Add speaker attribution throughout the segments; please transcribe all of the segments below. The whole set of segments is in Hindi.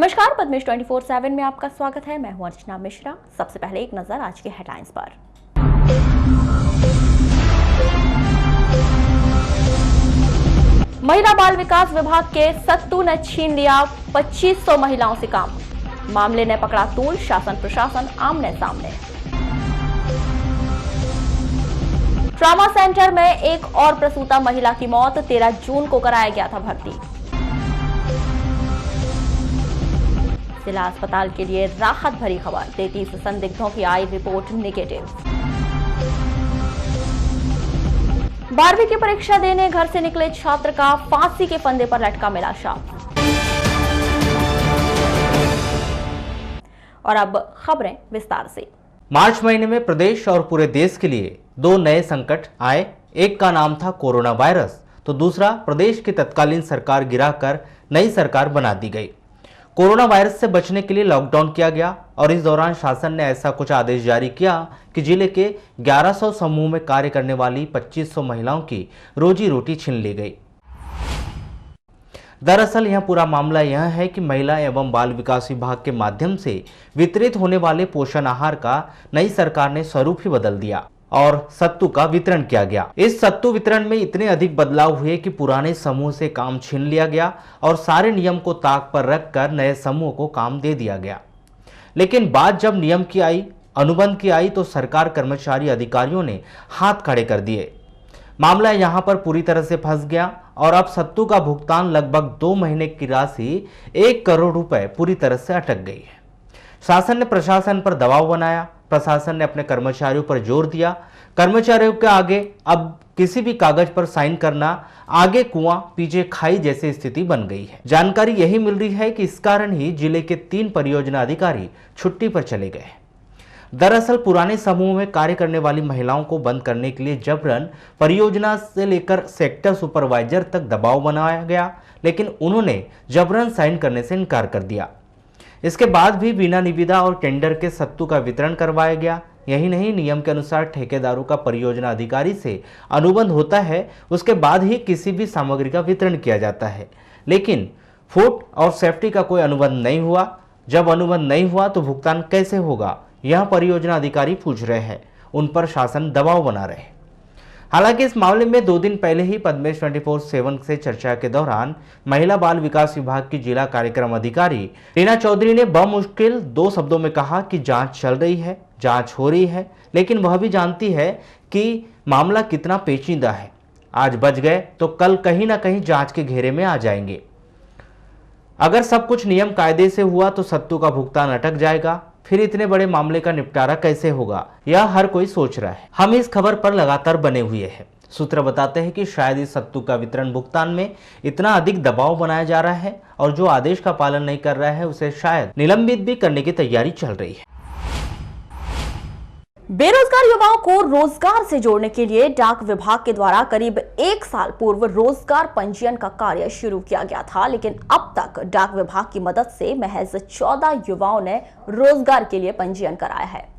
Speaker 1: नमस्कार, पद्मेश 24/7 में आपका स्वागत है। मैं हूं अर्चना मिश्रा। सबसे पहले एक नजर आज के हेडलाइंस पर। महिला बाल विकास विभाग के सत्तू ने छीन लिया 2500 महिलाओं से काम। मामले ने पकड़ा तूल, शासन प्रशासन आमने सामने। ट्रॉमा सेंटर में एक और प्रसूता महिला की मौत, 13 जून को कराया गया था भर्ती। जिला अस्पताल के लिए राहत भरी खबर, 33 संदिग्धों की आई रिपोर्ट नेगेटिव। 12वीं की परीक्षा देने घर से निकले छात्र का फांसी के फंदे पर लटका मिला शव। और अब खबरें विस्तार से।
Speaker 2: मार्च महीने में प्रदेश और पूरे देश के लिए दो नए संकट आए। एक का नाम था कोरोना वायरस, तो दूसरा प्रदेश की तत्कालीन सरकार गिराकर नई सरकार बना दी गई। कोरोना वायरस से बचने के लिए लॉकडाउन किया गया और इस दौरान शासन ने ऐसा कुछ आदेश जारी किया कि जिले के 1100 समूह में कार्य करने वाली 2500 महिलाओं की रोजी रोटी छीन ली गई। दरअसल यह पूरा मामला यह है कि महिला एवं बाल विकास विभाग के माध्यम से वितरित होने वाले पोषण आहार का नई सरकार ने स्वरूप ही बदल दिया और सत्तू का वितरण किया गया। इस सत्तू वितरण में इतने अधिक बदलाव हुए कि पुराने समूह से काम छीन लिया गया और सारे नियम को ताक पर रखकर नए समूह को काम दे दिया गया। लेकिन बात जब नियम की आई, अनुबंध की आई, तो सरकार कर्मचारी अधिकारियों ने हाथ खड़े कर दिए। मामला यहाँ पर पूरी तरह से फंस गया और अब सत्तू का भुगतान लगभग 2 महीने की राशि 1 करोड़ रुपए पूरी तरह से अटक गई है। शासन ने प्रशासन पर दबाव बनाया, प्रशासन ने अपने कर्मचारियों पर जोर दिया। कर्मचारियों के आगे अब किसी भी कागज पर साइन करना आगे कुआं पीछे खाई जैसी स्थिति बन गई है। जानकारी यही मिल रही है कि इस कारण ही जिले के 3 परियोजना अधिकारी छुट्टी पर चले गए। दरअसल पुराने समूह में कार्य करने वाली महिलाओं को बंद करने के लिए जबरन परियोजना से लेकर सेक्टर सुपरवाइजर तक दबाव बनाया गया, लेकिन उन्होंने जबरन साइन करने से इनकार कर दिया। इसके बाद भी बिना निविदा और टेंडर के सत्तू का वितरण करवाया गया। यही नहीं, नियम के अनुसार ठेकेदारों का परियोजना अधिकारी से अनुबंध होता है, उसके बाद ही किसी भी सामग्री का वितरण किया जाता है। लेकिन फूड और सेफ्टी का कोई अनुबंध नहीं हुआ। जब अनुबंध नहीं हुआ तो भुगतान कैसे होगा, यह परियोजना अधिकारी पूछ रहे हैं। उन पर शासन दबाव बना रहे। हालांकि इस मामले में 2 दिन पहले ही पद्मेश 24/7 से चर्चा के दौरान महिला बाल विकास विभाग की जिला कार्यक्रम अधिकारी रीना चौधरी ने बमुश्किल 2 शब्दों में कहा कि जांच चल रही है, जांच हो रही है, लेकिन वह भी जानती है कि मामला कितना पेचीदा है। आज बच गए तो कल कहीं ना कहीं जांच के घेरे में आ जाएंगे। अगर सब कुछ नियम कायदे से हुआ तो सत्तू का भुगतान अटक जाएगा, फिर इतने बड़े मामले का निपटारा कैसे होगा, यह हर कोई सोच रहा है। हम इस खबर पर लगातार बने हुए हैं। सूत्र बताते हैं कि शायद इस सत्तू का वितरण भुगतान में इतना अधिक दबाव बनाया जा रहा है और जो आदेश का पालन नहीं कर रहा है उसे शायद निलंबित भी करने की तैयारी चल रही है।
Speaker 1: बेरोजगार युवाओं को रोजगार से जोड़ने के लिए डाक विभाग के द्वारा करीब 1 साल पूर्व रोजगार पंजीयन का कार्य शुरू किया गया था, लेकिन अब तक डाक विभाग की मदद से महज 14 युवाओं ने रोजगार के लिए पंजीयन कराया है।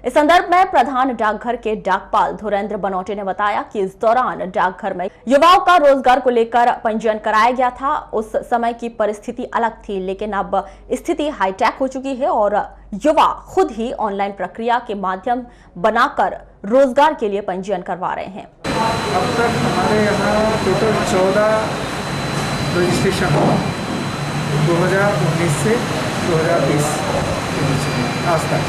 Speaker 1: इस संदर्भ में प्रधान डाकघर के डाकपाल धुरेंद्र बनोटे ने बताया कि इस दौरान डाकघर में युवाओं का रोजगार को लेकर पंजीयन कराया गया था। उस समय की परिस्थिति अलग थी, लेकिन अब स्थिति हाईटेक हो चुकी है और युवा खुद ही ऑनलाइन प्रक्रिया के माध्यम बनाकर रोजगार के लिए पंजीयन करवा रहे हैं।
Speaker 3: अब तक हमारे यहाँ टोटल 14 रजिस्ट्रेशन 2019 से 2020 आज तक।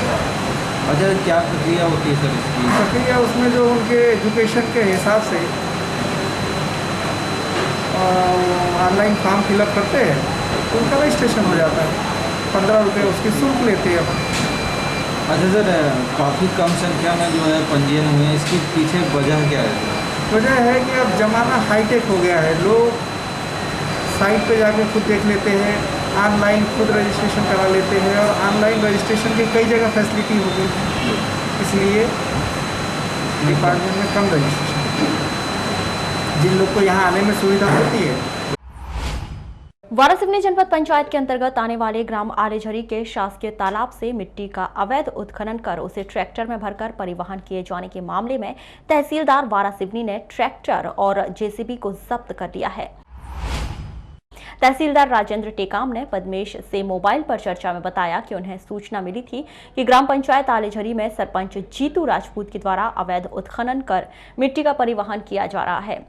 Speaker 4: अच्छा, क्या प्रक्रिया होती है सर इसकी?
Speaker 3: प्रक्रिया उसमें जो उनके एजुकेशन के हिसाब से ऑनलाइन फॉर्म फिलअप करते हैं तो उनका रजिस्ट्रेशन हो जाता है। 15 रुपये उसकी शुल्क लेते हैं अपन।
Speaker 4: अच्छा सर, काफ़ी कम संख्या में जो है पंजीयन हुए हैं, इसके पीछे वजह क्या है?
Speaker 3: वजह है कि अब ज़माना हाईटेक हो गया है। लोग साइट पे जाके खुद देख लेते हैं, ऑनलाइन खुद रजिस्ट्रेशन करा लेते हैं और ऑनलाइन रजिस्ट्रेशन की कई जगह फैसिलिटी हो गई है, इसलिए डिपार्टमेंट में कम रजिस्ट्रेशन। जिन लोग को यहाँ आने में सुविधा होती है।
Speaker 1: वारासिवनी जनपद पंचायत के अंतर्गत आने वाले ग्राम आलेझरी के शासकीय तालाब से मिट्टी का अवैध उत्खनन कर उसे ट्रैक्टर में भरकर परिवहन किए जाने के मामले में तहसीलदार वारासिवनी ने ट्रैक्टर और जेसीबी को जब्त कर लिया है। तहसीलदार राजेंद्र टेकाम ने पद्मेश से मोबाइल पर चर्चा में बताया कि उन्हें सूचना मिली थी कि ग्राम पंचायत आलेझरी में सरपंच जीतू राजपूत के द्वारा अवैध उत्खनन कर मिट्टी का परिवहन किया जा रहा है।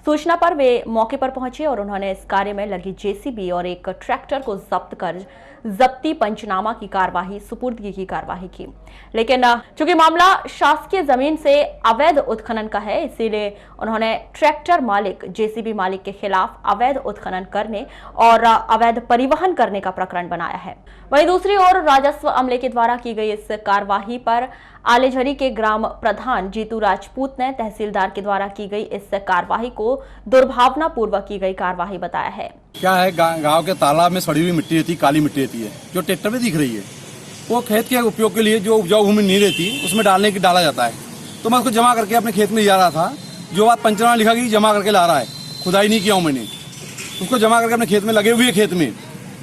Speaker 1: सूचना पर वे मौके पर पहुंचे और उन्होंने इस कार्य में लगी जेसीबी और एक ट्रैक्टर को जब्त कर जब्ती पंचनामा की कार्यवाही सुपुर्दगी की कार्यवाही की। लेकिन चूंकि मामला शासकीय जमीन से अवैध उत्खनन का है, इसीलिए उन्होंने ट्रैक्टर मालिक जेसीबी मालिक के खिलाफ अवैध उत्खनन करने और अवैध परिवहन करने का प्रकरण बनाया है। वहीं दूसरी ओर राजस्व अमले के द्वारा की गई इस कार्यवाही पर आलेझरी के ग्राम प्रधान जीतू राजपूत ने तहसीलदार के द्वारा की गई इस कार्यवाही को दुर्भावनापूर्वक की गई कार्यवाही बताया है।
Speaker 5: क्या है, गांव के तालाब में सड़ी हुई मिट्टी रहती है, काली मिट्टी रहती है, जो ट्रैक्टर में दिख रही है, वो खेत के उपयोग के लिए जो उपजाऊ भूमि नहीं रहती उसमें डाला जाता है। तो मैं उसको जमा करके अपने खेत में ले जा रहा था। जो बात पंचनामा लिखा गई जमा करके ला रहा है, खुदाई नहीं किया हूँ मैंने, उसको जमा करके अपने खेत में लगे हुए खेत में,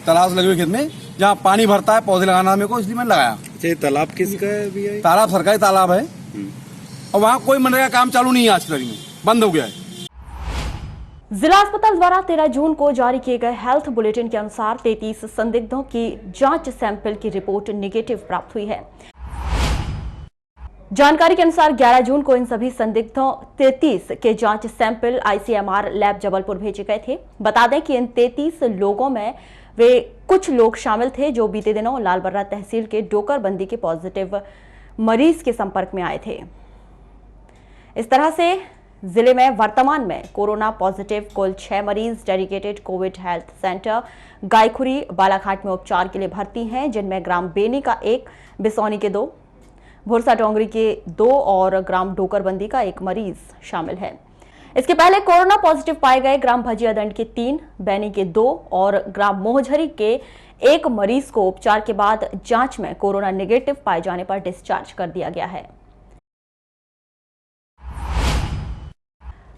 Speaker 5: तालाब से लगे हुए खेत में जहाँ पानी भरता है, पौधे लगाना मेरे को, इसलिए मैंने लगाया।
Speaker 6: अच्छा, ये तालाब किसका है भैया?
Speaker 5: तालाब सरकारी तालाब है और वहाँ कोई मनरेगा काम चालू नहीं है, आज तक में बंद हो गया है।
Speaker 1: जिला अस्पताल द्वारा 13 जून को जारी किए गए हेल्थ बुलेटिन के अनुसार 33 संदिग्धों की जांच सैंपल की रिपोर्ट निगेटिव प्राप्त हुई है। जानकारी के अनुसार 11 जून को इन सभी संदिग्धों 33 के जांच सैंपल आईसीएमआर लैब जबलपुर भेजे गए थे। बता दें कि इन 33 लोगों में वे कुछ लोग शामिल थे जो बीते दिनों लालबर्रा तहसील के डोकरबंदी के पॉजिटिव मरीज के संपर्क में आए थे। इस तरह से जिले में वर्तमान में कोरोना पॉजिटिव कुल 6 मरीज dedicated Covid health centre Gaykhuri Balaghat में उपचार के लिए भर्ती हैं, जिनमें ग्राम बेनी का 1, बिसौनी के 2, भुरसा डोंगरी के 2 और ग्राम डोकरबंदी का 1 मरीज शामिल है। इसके पहले कोरोना पॉजिटिव पाए गए ग्राम भजियादंड के 3, बैनी के 2 और ग्राम मोहझरी के 1 मरीज को उपचार के बाद जांच में कोरोना नेगेटिव पाए जाने पर डिस्चार्ज कर दिया गया है।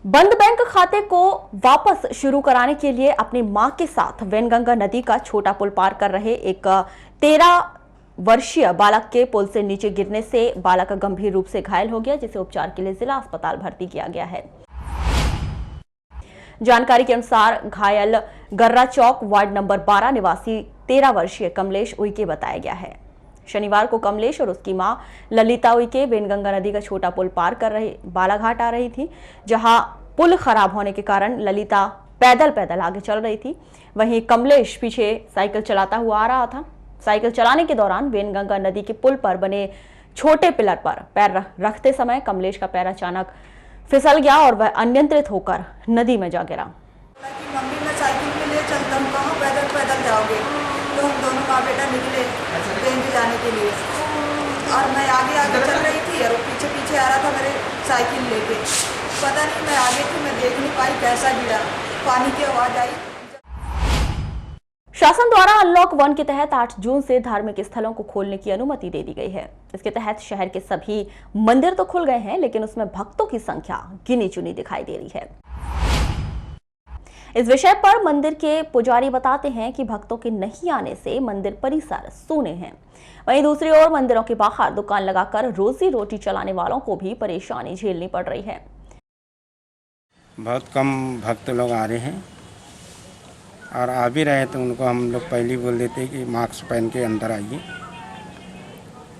Speaker 1: बंद बैंक खाते को वापस शुरू कराने के लिए अपनी मां के साथ वेनगंगा नदी का छोटा पुल पार कर रहे एक 13 वर्षीय बालक के पुल से नीचे गिरने से बालक गंभीर रूप से घायल हो गया, जिसे उपचार के लिए जिला अस्पताल भर्ती किया गया है। जानकारी के अनुसार घायल गर्रा चौक वार्ड नंबर 12 निवासी 13 वर्षीय कमलेश उइके बताया गया है। शनिवार को कमलेश और उसकी मां ललिता उइके वेनगंगा नदी का छोटा पुल पार कर रहे बालाघाट आ रही थी, जहां पुल खराब होने के कारण ललिता पैदल आगे चल रही थी, वहीं कमलेश पीछे साइकिल चलाता हुआ आ रहा था। साइकिल चलाने के दौरान वेनगंगा नदी के पुल पर बने छोटे पिलर पर पैर रखते समय कमलेश का पैर अचानक फिसल गया और वह अनियंत्रित होकर नदी में जा गिरा।
Speaker 7: मम्मी मैं साइकिल पे ले चलता हूँ, कहाँ पैदल जाओगे? तो हम दोनों माँ बेटा निकले रेंज जाने के लिए और मैं आगे चल रही थी और पीछे आ रहा था मेरे साइकिल लेके। पता नहीं मैं आगे थी, मैं देख नहीं पाई कैसा गिरा, पानी की आवाज आई।
Speaker 1: शासन द्वारा अनलॉक 1 के तहत 8 जून से धार्मिक स्थलों को खोलने की अनुमति दे दी गई है। इसके तहत शहर के सभी मंदिर तो खुल गए हैं, लेकिन उसमें भक्तों की संख्या गिनी चुनी दिखाई दे रही है। इस विषय पर मंदिर के पुजारी बताते हैं कि भक्तों के नहीं आने से मंदिर परिसर सूने हैं। वहीं दूसरी ओर मंदिरों के बाहर दुकान लगाकर रोजी रोटी चलाने वालों को भी परेशानी झेलनी पड़ रही है।
Speaker 6: बहुत कम भक्त लोग आ रहे हैं और आ भी रहे तो उनको हम लोग पहले ही बोल देते हैं कि मास्क पहन के अंदर आइए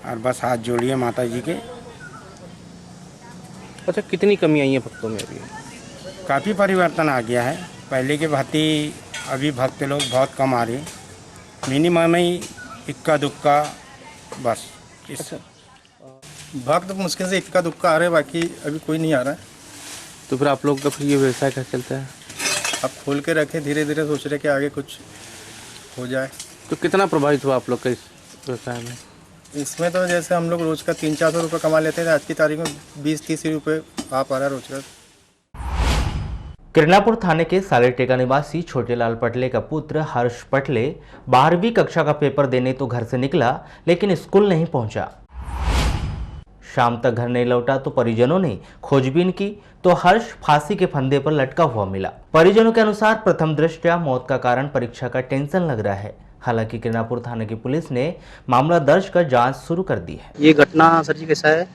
Speaker 6: और बस हाथ जोड़िए माता जी के।
Speaker 8: अच्छा, कितनी कमी आई है भक्तों में अभी?
Speaker 6: काफ़ी परिवर्तन आ गया है, पहले के भांति अभी भक्त लोग बहुत कम आ रहे हैं, मिनिमम ही इक्का दुक्का बस।
Speaker 8: अच्छा,
Speaker 3: भक्त मुश्किल से इक्का दुक्का आ रहे, बाकी अभी कोई नहीं आ रहा है।
Speaker 8: तो फिर आप लोग का फिर ये व्यवसाय कैसे चलता है?
Speaker 3: अब खोल के रखें, धीरे धीरे सोच रहे कि आगे कुछ हो जाए।
Speaker 8: तो कितना प्रभावित हुआ आप लोग का इस व्यवसाय में?
Speaker 3: इसमें तो जैसे हम लोग रोज़ का 300-400 रुपये कमा लेते थे, आज की तारीख में 20-30 रुपये आ पा रहा है रोज का।
Speaker 2: किरणापुर थाने के सालेटेका निवासी छोटेलाल पटले का पुत्र हर्ष पटले 12वीं कक्षा का पेपर देने तो घर से निकला, लेकिन स्कूल नहीं पहुंचा। शाम तक घर नहीं लौटा तो परिजनों ने खोजबीन की तो हर्ष फांसी के फंदे पर लटका हुआ मिला। परिजनों के अनुसार प्रथम दृष्टया मौत का कारण परीक्षा का टेंशन लग रहा है। हालांकि किरणापुर थाने की पुलिस ने मामला दर्ज कर जांच शुरू कर दी है।
Speaker 9: ये घटना सर जी कैसा है,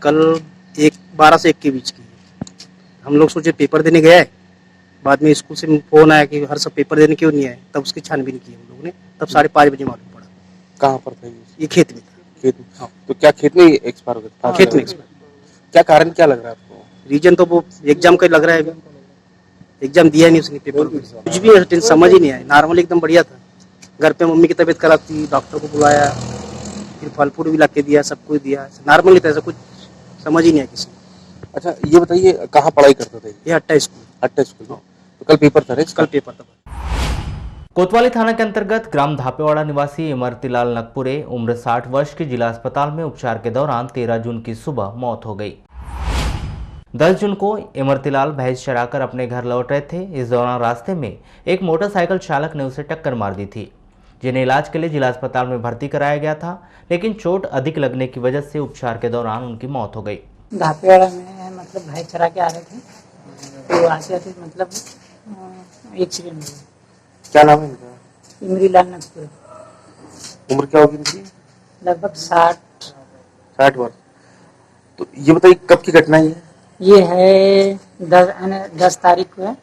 Speaker 9: कल 12 से 1 के बीच की। हम लोग सोचे पेपर देने गया है बाद में स्कूल से फोन आया कि हर सब पेपर देने क्यों नहीं आए, तब उसकी छानबीन की हम लोगों ने, तब 5:30 बजे मालूम पड़ा।
Speaker 10: कहाँ पर था
Speaker 9: ये खेत में था।
Speaker 10: खेत में?
Speaker 9: हाँ।
Speaker 10: तो क्या खेत में एक्सपायर हो गया?
Speaker 9: खेत में एक्सपायर।
Speaker 10: क्या कारण क्या लग रहा है आपको?
Speaker 9: रीजन तो वो एग्जाम का लग रहा है, एग्जाम दिया नहीं उसने पेपर, कुछ भी समझ ही नहीं आया। नॉर्मल एकदम बढ़िया था। घर पे मम्मी की तबीयत खराब थी, डॉक्टर को बुलाया, फिर फल फ्रूट भी ला के दिया, सब कुछ दिया, नॉर्मली था, ऐसा कुछ समझ ही नहीं आया किसी।
Speaker 10: अच्छा ये बताइए कहाँ पढ़ाई करते थे?
Speaker 9: ये अट्टा स्कूल।
Speaker 10: अट्टा स्कूल में। तो कल पेपर था?
Speaker 9: कल पेपर था।
Speaker 2: कोतवाली थाना के अंतर्गत ग्राम धापेवाड़ा निवासी इमरतीलाल नकपुरे उम्र 60 वर्ष की जिला अस्पताल में उपचार के दौरान 13 जून की सुबह मौत हो गई। 10 जून को इमरतीलाल भैंस चराकर अपने घर लौट रहे थे। इस दौरान रास्ते में एक मोटरसाइकिल चालक ने उसे टक्कर मार दी थी, जिन्हें इलाज के लिए जिला अस्पताल में भर्ती कराया गया था, लेकिन चोट अधिक लगने की वजह से उपचार के दौरान उनकी मौत हो गई।
Speaker 11: धापेवाड़ा में मतलब भैंस चरा के आ रहे थे, तो आते आते मतलब एक्सीडेंट हो गया।
Speaker 10: क्या नाम है इनका?
Speaker 11: इमरीलाल नकपुरे।
Speaker 10: उम्र क्या होगी इनकी?
Speaker 11: लगभग 60
Speaker 10: वर्ष। तो ये बताइए कब की घटना है?
Speaker 11: ये है 10 तारीख को है,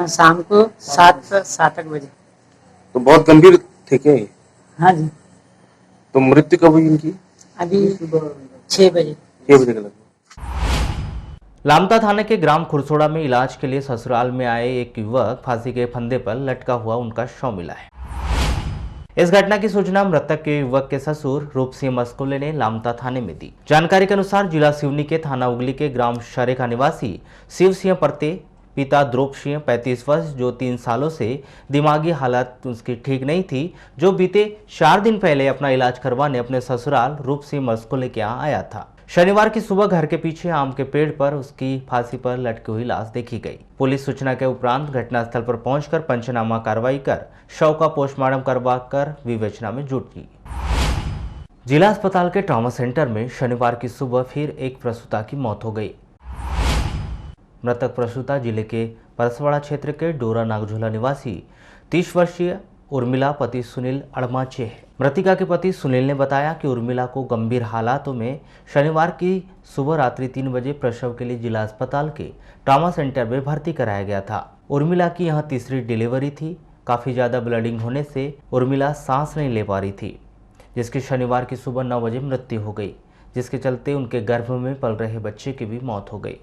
Speaker 11: शाम को 7 बजे।
Speaker 10: तो बहुत गंभीर थे क्या ये?
Speaker 11: हाँ जी।
Speaker 10: तो मृत्यु कब हुई इनकी?
Speaker 11: अभी 6 बजे।
Speaker 10: 6 बजे के लगभग।
Speaker 2: लामता थाने के ग्राम खुरसोड़ा में इलाज के लिए ससुराल में आए एक युवक फांसी के फंदे पर लटका हुआ उनका शव मिला है। इस घटना की सूचना मृतक के युवक के ससुर रूप सिंह मस्कोले ने लामता थाने में दी। जानकारी के अनुसार जिला सिवनी के थाना उगली के ग्राम शरे का निवासी शिव सिंह परते पिता द्रोप सिंह 35 वर्ष, जो 3 सालों से दिमागी हालत उसकी ठीक नहीं थी, जो बीते 4 दिन पहले अपना इलाज करवाने अपने ससुराल रूप सिंह मस्कोले के यहाँ आया था। शनिवार की सुबह घर के पीछे आम के पेड़ पर उसकी फांसी पर लटकी हुई लाश देखी गई। पुलिस सूचना के उपरांत घटनास्थल पर पहुंचकर पंचनामा कार्रवाई कर शव का पोस्टमार्टम करवाकर विवेचना में जुटी। जिला अस्पताल के ट्रॉमा सेंटर में शनिवार की सुबह फिर एक प्रसूता की मौत हो गई। मृतक प्रसूता जिले के परसवाड़ा क्षेत्र के डोरा नागझोला निवासी 30 वर्षीय उर्मिला पति सुनील अड़माचे है। मृतिका के पति सुनील ने बताया कि उर्मिला को गंभीर हालातों में शनिवार की सुबह रात्रि 3 बजे प्रसव के लिए जिला अस्पताल के ट्रॉमा सेंटर में भर्ती कराया गया था। उर्मिला की यहां तीसरी डिलीवरी थी। काफ़ी ज़्यादा ब्लीडिंग होने से उर्मिला सांस नहीं ले पा रही थी, जिसकी शनिवार की सुबह 9 बजे मृत्यु हो गई, जिसके चलते उनके गर्भ में पल रहे बच्चे की भी मौत हो गई।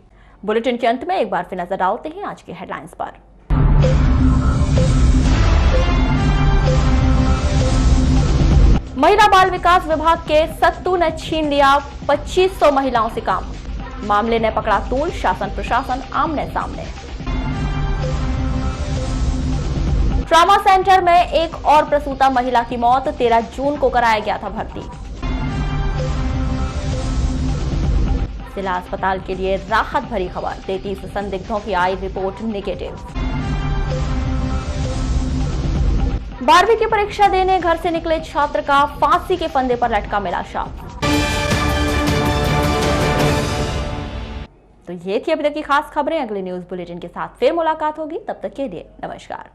Speaker 1: बुलेटिन के अंत में एक बार फिर नजर डालते हैं आज के हेडलाइंस पर। महिला बाल विकास विभाग के सत्तू ने छीन लिया 2500 महिलाओं से काम। मामले ने पकड़ा तूल, शासन प्रशासन आमने सामने। ट्रॉमा सेंटर में एक और प्रसूता महिला की मौत, 13 जून को कराया गया था भर्ती। जिला अस्पताल के लिए राहत भरी खबर, 33 संदिग्धों की आई रिपोर्ट नेगेटिव। 12वीं की परीक्षा देने घर से निकले छात्र का फांसी के फंदे पर लटका मिला शव। तो ये थी अभी तक की खास खबरें। अगले न्यूज बुलेटिन के साथ फिर मुलाकात होगी, तब तक के लिए नमस्कार।